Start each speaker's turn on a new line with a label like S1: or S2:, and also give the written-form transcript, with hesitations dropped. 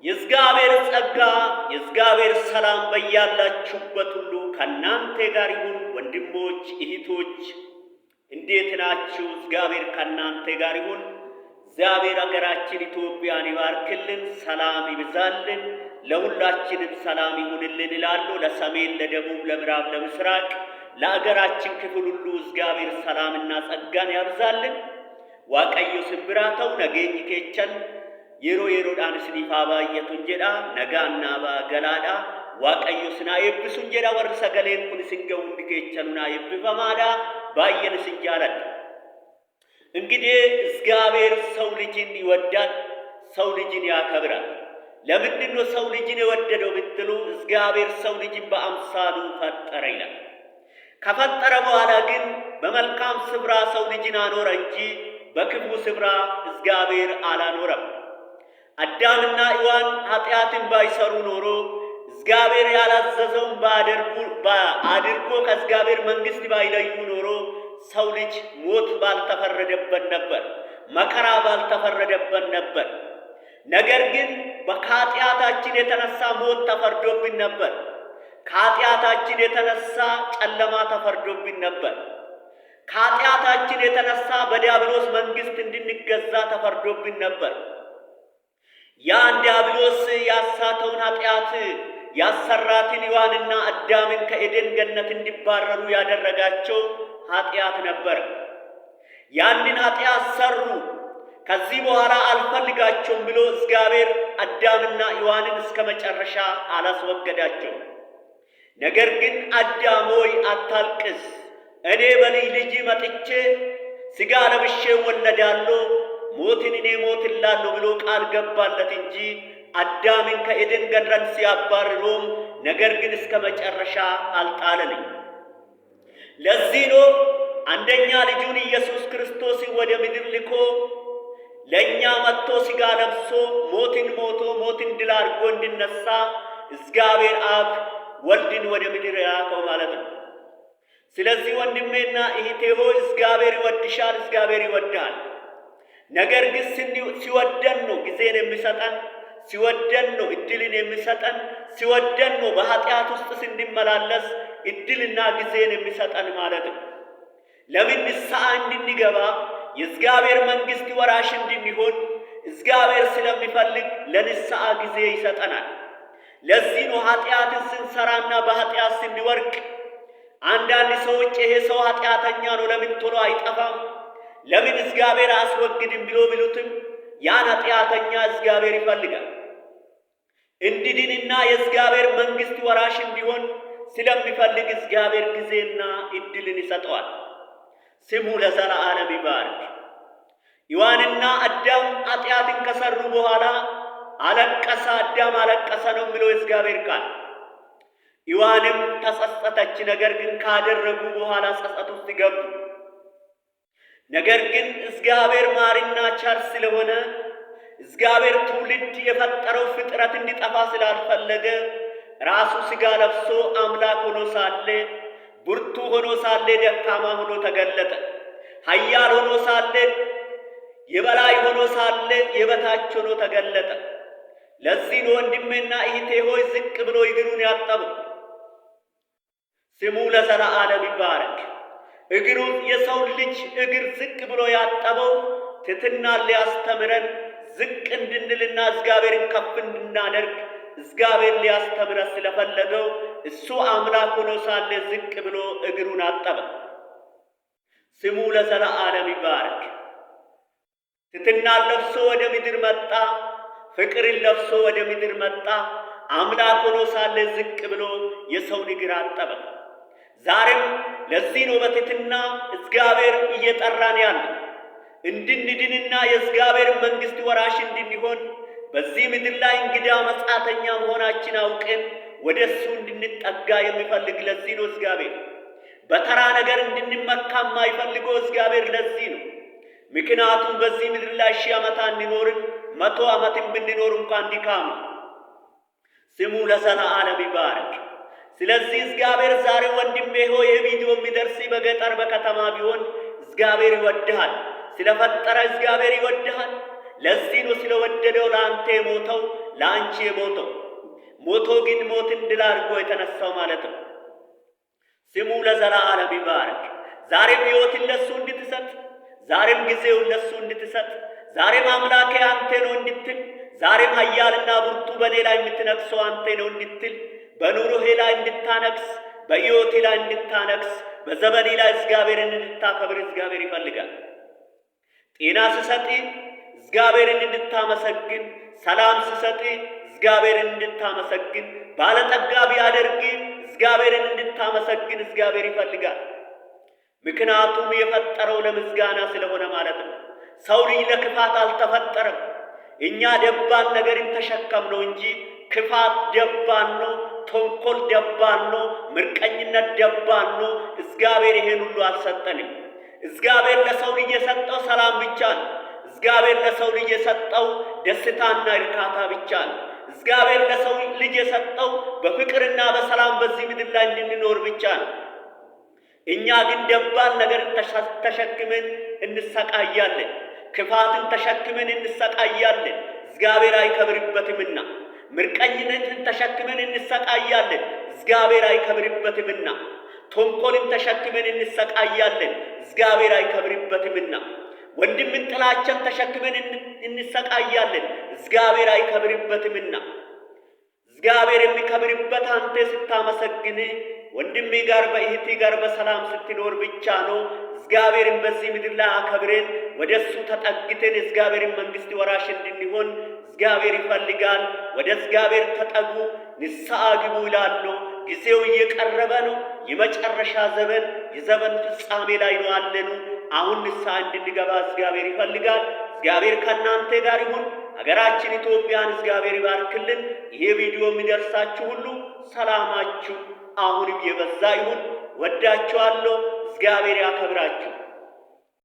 S1: የእግዚአብሔር ጸጋ የእግዚአብሔር ሰላም በያላችሁበት ሁሉ ከእናንተ ጋር ይሁን። ወንድሞች እህቶች፣ እንዴት ናችሁ? እግዚአብሔር ከእናንተ ጋር ይሁን። እግዚአብሔር አገራችን ኢትዮጵያን ይባርክልን፣ ሰላም ይብዛልን፣ ለሁላችንም ሰላም ይሁንልን እላለሁ። ለሰሜን፣ ለደቡብ፣ ለምዕራብ፣ ለምስራቅ፣ ለአገራችን ክፍል ሁሉ እግዚአብሔር ሰላምና ጸጋን ያብዛልን። ዋቀዮ ስንብራተው ነገኝ ኬቸን yeroo yeroodhaan isiniif haa baay'atuun jedha. Nagaanna galaadha. Waaqayyo sinaa eebbisuun jedha. Warri sagaleen kun isin ga'u hundi keessan naa eebbifamaadha. Baay'een isin jaaladha. እንግዲህ እግዚአብሔር ሰው ልጅን ይወዳል፣ ሰው ልጅን ያከብራል። ለምንድን ነው ሰው ልጅን የወደደው ብትሉ እግዚአብሔር ሰው ልጅን በአምሳሉ ፈጠረ ይላል። ከፈጠረ በኋላ ግን በመልካም ስፍራ ሰው ልጅን አኖረ እንጂ በክፉ ስፍራ እግዚአብሔር አላኖረም። አዳምና ሔዋን ኃጢአትን ባይሰሩ ኖሮ እግዚአብሔር ያላዘዘውን አድርጎ ከእግዚአብሔር መንግሥት ባይለዩ ኖሮ ሰው ልጅ ሞት ባልተፈረደበት ነበር፣ መከራ ባልተፈረደበት ነበር። ነገር ግን ከኃጢአታችን የተነሳ ሞት ተፈርዶብን ነበር። ከኃጢአታችን የተነሳ ጨለማ ተፈርዶብን ነበር። ከኃጢአታችን የተነሳ በዲያብሎስ መንግሥት እንድንገዛ ተፈርዶብን ነበር። ያን ዲያብሎስ ያሳተውን ኃጢአት ያሰራትን ሔዋንና አዳምን ከኤደን ገነት እንዲባረሩ ያደረጋቸው ኃጢአት ነበር። ያንን ኃጢአት ሰሩ። ከዚህ በኋላ አልፈልጋቸውም ብሎ እግዚአብሔር አዳምና ሔዋንን እስከ መጨረሻ አላስወገዳቸው። ነገር ግን አዳም ሆይ አታልቅስ፣ እኔ በልጅ ልጅ መጥቼ ሥጋ ለብሼ ወለዳለሁ፣ ሞትን እኔ ሞትላለሁ ብሎ ቃል ገባለት እንጂ አዳምን ከኤደን ገነት ሲያባርረውም ነገር ግን እስከ መጨረሻ አልጣለንም። ለዚህ ነው አንደኛ ልጁን ኢየሱስ ክርስቶስን ወደ ምድር ልኮ ለእኛ መጥቶ ሥጋ ለብሶ ሞትን ሞቶ ሞትን ድል አድርጎ እንዲነሳ እግዚአብሔር አብ ወልድን ወደ ምድር ያላከው ማለት ነው። ስለዚህ ወንድሜና እህቴ ሆይ እግዚአብሔር ይወድሻል፣ እግዚአብሔር ይወድሃል። ነገር ግን ሲወደን ነው ጊዜን የሚሰጠን፣ ሲወደን ነው እድልን የሚሰጠን፣ ሲወደን ነው በኃጢአት ውስጥ ስንመላለስ እድልና ጊዜን የሚሰጠን ማለት ነው። ለምን ንስሐ እንድንገባ የእግዚአብሔር መንግሥት ወራሽ እንድንሆን እግዚአብሔር ስለሚፈልግ ለንስሐ ጊዜ ይሰጠናል። ለዚህ ነው ኃጢአትን ስንሰራና በኃጢአት ስንወርቅ አንዳንድ ሰዎች ይሄ ሰው ኃጢአተኛ ነው ለምን ቶሎ አይጠፋም፣ ለምን እግዚአብሔር አስወግድም ብሎ ቢሉትም ያን ኃጢአተኛ እግዚአብሔር ይፈልጋል እንዲድንና የእግዚአብሔር መንግሥት ወራሽ እንዲሆን ስለሚፈልግ እግዚአብሔር ጊዜና እድልን ይሰጠዋል። ስሙ ለዘለዓለም ይባረክ። ሔዋንና አዳም ኃጢአትን ከሰሩ በኋላ አለቀሰ፣ አዳም አለቀሰ ነው የሚለው የእግዚአብሔር ቃል። ሔዋንም ተጸጸተች። ነገር ግን ካደረጉ በኋላ ጸጸት ውስጥ ገቡ። ነገር ግን እግዚአብሔር ማሪና ቸር ስለሆነ እግዚአብሔር ትውልድ የፈጠረው ፍጥረት እንዲጠፋ ስላልፈለገ ራሱ ሥጋ ለብሶ አምላክ ሆኖ ሳለ፣ ብርቱ ሆኖ ሳለ ደካማ ሆኖ ተገለጠ። ኃያል ሆኖ ሳለ፣ የበላይ ሆኖ ሳለ የበታች ሆኖ ተገለጠ። ለዚህ ነው ወንድሜና እህቴ ሆይ ዝቅ ብሎ እግሩን ያጠበው። ስሙ ለዘለዓለም ይባረክ። እግሩን የሰው ልጅ እግር ዝቅ ብሎ ያጠበው ትሕትናን ሊያስተምረን ዝቅ እንድንልና እግዚአብሔርን ከፍ እንድናደርግ እግዚአብሔር ሊያስተምረን ስለፈለገው እሱ አምላክ ሆኖ ሳለ ዝቅ ብሎ እግሩን አጠበ። ስሙ ለዘለዓለም ይባረክ። ትሕትናን ለብሶ ወደ ምድር መጣ። ፍቅርን ለብሶ ወደ ምድር መጣ። አምላክ ሆኖ ሳለ ዝቅ ብሎ የሰውን እግር አጠበ። ዛሬም ለዚህ ነው በትሕትና እግዚአብሔር እየጠራን ያለ እንድንድንና የእግዚአብሔር መንግሥት ወራሽ እንድንሆን በዚህ ምድር ላይ እንግዳ መጻተኛ መሆናችን አውቀን ወደ እሱ እንድንጠጋ የሚፈልግ ለዚህ ነው እግዚአብሔር። በተራ ነገር እንድንመካ የማይፈልገው እግዚአብሔር ለዚህ ነው። ምክንያቱም በዚህ ምድር ላይ 1000 ዓመት አንኖርም፣ 100 ዓመትም ብንኖር እንኳን ድካም ነው። ስሙ ለዘለዓለም ይባረክ። ስለዚህ እግዚአብሔር ዛሬ ወንድሜ ሆይ የቪዲዮ የሚደርስ በገጠር በከተማ ቢሆን እግዚአብሔር ይወድሃል። ስለፈጠረ እግዚአብሔር ይወድሃል። ለዚህ ነው ስለወደደው ለአንተ የሞተው ለአንቺ የሞተው። ሞቶ ግን ሞትን ድል አድርጎ የተነሳው ማለት ነው። ስሙ ለዘላለም ይባረክ። ዛሬም ሕይወትን ለሱ እንድትሰጥ፣ ዛሬም ጊዜውን ለሱ እንድትሰጥ፣ ዛሬም አምላኬ አንተ ነው እንድትል፣ ዛሬም ኃያልና ብርቱ በኔ ላይ የምትነግሰው አንተ ነው እንድትል፣ በኑሮህ ላይ እንድታነግስ፣ በሕይወቴ ላይ እንድታነግስ፣ በዘመኔ ላይ እግዚአብሔርን እንድታከብር እግዚአብሔር ይፈልጋል። ጤና ስሰጥ እግዚአብሔርን እንድታመሰግን፣ ሰላም ስሰጥ እግዚአብሔርን እንድታመሰግን፣ ባለጠጋ ቢያደርግ እግዚአብሔርን እንድታመሰግን እግዚአብሔር ይፈልጋል። ምክንያቱም የፈጠረው ለምስጋና ስለሆነ ማለት ነው። ሰው ልጅ ለክፋት አልተፈጠረም። እኛ ደባል ነገርን ተሸከም ነው እንጂ ክፋት ደባል ነው፣ ተንኮል ደባል ነው፣ ምርቀኝነት ደባል ነው። እግዚአብሔር ይሄን ሁሉ አልሰጠንም። እግዚአብሔር ለሰው ልጅ የሰጠው ሰላም ብቻ ነው። እግዚአብሔር ለሰው ልጅ የሰጠው ደስታና እርካታ ብቻ ነው። እግዚአብሔር ለሰው ልጅ የሰጠው በፍቅርና በሰላም በዚህ ምድር ላይ እንድንኖር ብቻ ነው። እኛ ግን ደባል ነገርን ተሸክመን እንሰቃያለን። ክፋትን ተሸክመን እንሰቃያለን። እግዚአብሔር አይከብርበትምና። ምርቀኝነትን ተሸክመን እንሰቃያለን። እግዚአብሔር አይከብርበትምና። ተንኮልን ተሸክመን እንሰቃያለን። እግዚአብሔር አይከብርበትምና። ወንድምን ጥላቻን ተሸክመን እንሰቃያለን። እግዚአብሔር አይከብርበትምና። እግዚአብሔር የሚከብርበት አንተ ስታመሰግን፣ ወንድሜ ጋር በእህቴ ጋር በሰላም ስትኖር ብቻ ነው። እግዚአብሔርን በዚህ ምድር ላይ አከብረን ወደሱ ተጠግተን እግዚአብሔርን መንግሥት ወራሽ እንድንሆን እግዚአብሔር ይፈልጋል። ወደ እግዚአብሔር ተጠጉ፣ ንስሐ ግቡ ይላል። ጊዜው እየቀረበ ነው። የመጨረሻ ዘመን የዘመን ፍጻሜ ላይ ነው ያለነው። አሁን ንስሐ እንድንገባ እግዚአብሔር ይፈልጋል። እግዚአብሔር ከእናንተ ጋር ይሁን። ሀገራችን ኢትዮጵያን እግዚአብሔር ይባርክልን። ይሄ ቪዲዮ የሚደርሳችሁ ሁሉ ሰላማችሁ አሁንም የበዛ ይሁን። ወዳችኋለሁ። እግዚአብሔር ያከብራችሁ።